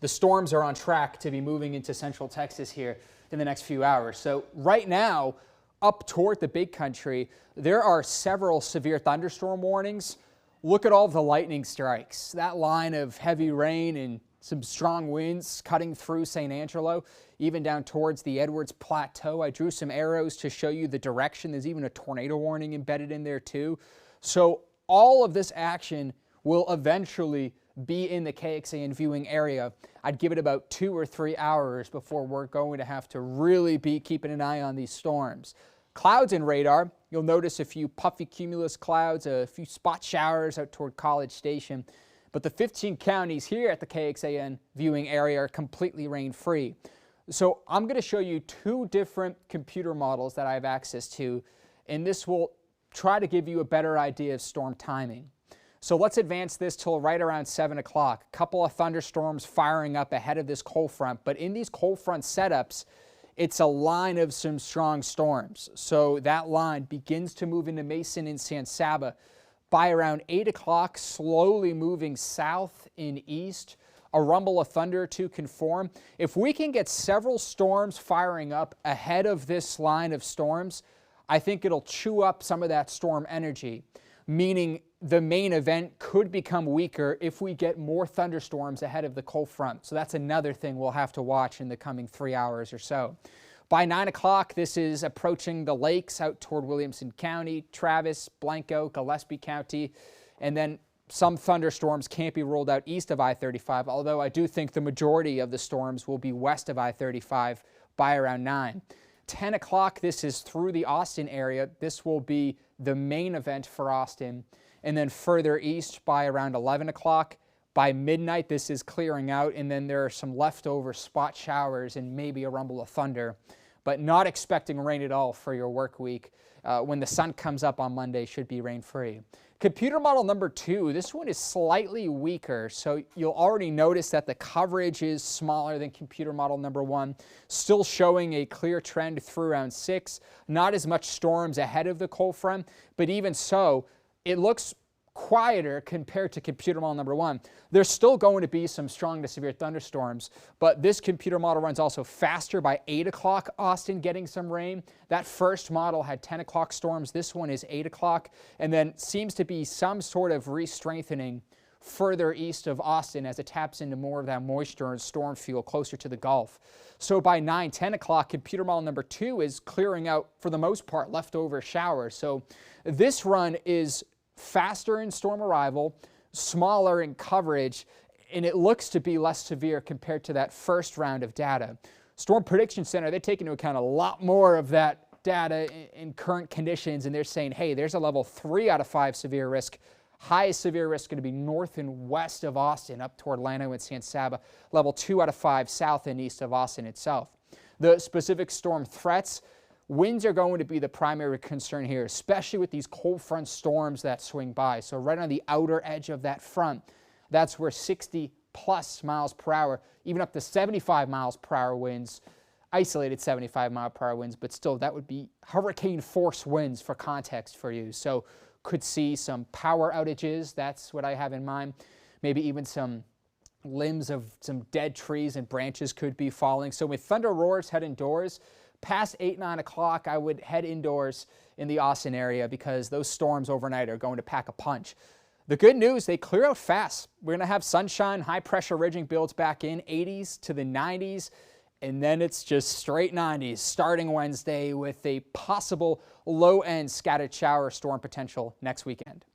the storms are on track to be moving into central Texas here in the next few hours. So right now, up toward the big country, there are several severe thunderstorm warnings. Look at all the lightning strikes. That line of heavy rain and some strong winds cutting through St. Angelo, even down towards the Edwards Plateau. I drew some arrows to show you the direction. There's even a tornado warning embedded in there too. So all of this action will eventually be in the KXAN viewing area. I'd give it about 2 or 3 hours before we're going to have to really be keeping an eye on these storms. Clouds and radar, you'll notice a few puffy cumulus clouds, a few spot showers out toward College Station. But the 15 counties here at the KXAN viewing area are completely rain-free. So I'm going to show you 2 different computer models that I have access to, and this will try to give you a better idea of storm timing. So let's advance this till right around 7 o'clock. A couple of thunderstorms firing up ahead of this cold front, but in these cold front setups, it's a line of some strong storms. So that line begins to move into Mason and San Saba by around 8 o'clock, slowly moving south and east. A rumble of thunder to conform. If we can get several storms firing up ahead of this line of storms, I think it'll chew up some of that storm energy, meaning the main event could become weaker if we get more thunderstorms ahead of the cold front. So that's another thing we'll have to watch in the coming 3 hours or so. By 9 o'clock, this is approaching the lakes out toward Williamson County, Travis, Blanco, Gillespie County, and then some thunderstorms can't be ruled out east of I-35, although I do think the majority of the storms will be west of I-35 by around 9. 10 o'clock, this is through the Austin area. This will be the main event for Austin. And then further east by around 11 o'clock. By midnight, this is clearing out, and then there are some leftover spot showers and maybe a rumble of thunder, but not expecting rain at all for your work week. When the sun comes up on Monday, should be rain-free. Computer model number 2, this one is slightly weaker, so you'll already notice that the coverage is smaller than computer model number 1, still showing a clear trend through around 6. Not as much storms ahead of the cold front, but even so, it looks quieter compared to computer model number 1. There's still going to be some strong to severe thunderstorms, but this computer model runs also faster. By 8 o'clock, Austin getting some rain. That first model had 10 o'clock storms. This one is 8 o'clock, and then seems to be some sort of re-strengthening further east of Austin as it taps into more of that moisture and storm fuel closer to the Gulf. So by 9, 10 o'clock, computer model number 2 is clearing out, for the most part, leftover showers. So this run is faster in storm arrival, smaller in coverage, and it looks to be less severe compared to that first round of data. Storm Prediction Center, they take into account a lot more of that data in current conditions, and they're saying, hey, there's a level 3 out of 5 severe risk. Highest severe risk going to be north and west of Austin, up toward Llano and San Saba. Level 2 out of 5 south and east of Austin itself. The specific storm threats, winds are going to be the primary concern here, especially with these cold front storms that swing by. So right on the outer edge of that front, that's where 60+ miles per hour, even up to 75 miles per hour winds, isolated 75 mile per hour winds, but still that would be hurricane force winds for context for you. So could see some power outages. That's what I have in mind. Maybe even some limbs of some dead trees and branches could be falling. So with thunder roars, head indoors. Past 8, 9 o'clock, I would head indoors in the Austin area because those storms overnight are going to pack a punch. The good news, they clear out fast. We're going to have sunshine, high pressure ridging builds back in, 80s to the 90s, and then it's just straight 90s starting Wednesday with a possible low-end scattered shower storm potential next weekend.